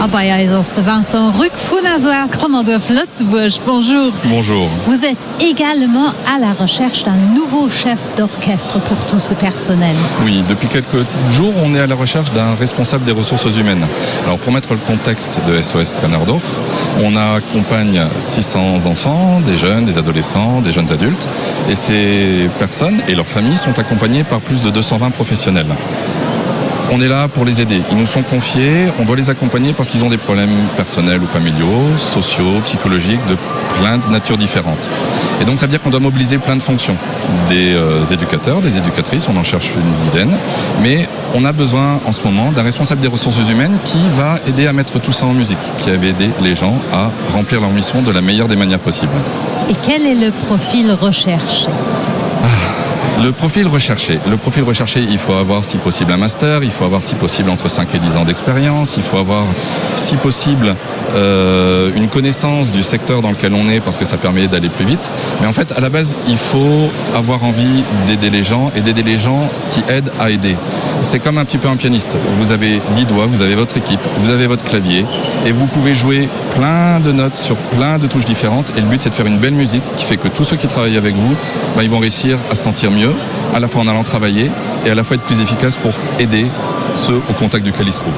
Aber ja, ist der Vincent Ruck von Azouas Lützeburg. Bonjour. Bonjour. Vous êtes également à la recherche d'un nouveau chef d'orchestre pour tout ce personnel. Oui, depuis quelques jours, on est à la recherche d'un responsable des ressources humaines. Alors, pour mettre le contexte de SOS Kannerdorf, on accompagne 600 enfants, des jeunes, des adolescents, des jeunes adultes. Et ces personnes et leurs familles sont accompagnées par plus de 220 professionnels. On est là pour les aider. Ils nous sont confiés, on doit les accompagner parce qu'ils ont des problèmes personnels ou familiaux, sociaux, psychologiques, de plein de natures différentes. Et donc ça veut dire qu'on doit mobiliser plein de fonctions. Des éducateurs, des éducatrices, on en cherche une dizaine. Mais on a besoin en ce moment d'un responsable des ressources humaines qui va aider à mettre tout ça en musique, qui va aider les gens à remplir leur mission de la meilleure des manières possibles. Et quel est le profil recherché ? Le profil recherché, il faut avoir si possible un master, il faut avoir si possible entre 5 et 10 ans d'expérience, il faut avoir si possible une connaissance du secteur dans lequel on est parce que ça permet d'aller plus vite. Mais en fait, à la base, il faut avoir envie d'aider les gens et d'aider les gens qui aident à aider. C'est comme un petit peu un pianiste. Vous avez 10 doigts, vous avez votre équipe, vous avez votre clavier et vous pouvez jouer plein de notes sur plein de touches différentes. Et le but, c'est de faire une belle musique qui fait que tous ceux qui travaillent avec vous, ils vont réussir à se sentir mieux, à la fois en allant travailler et à la fois être plus efficace pour aider ceux au contact duquel ils se trouvent.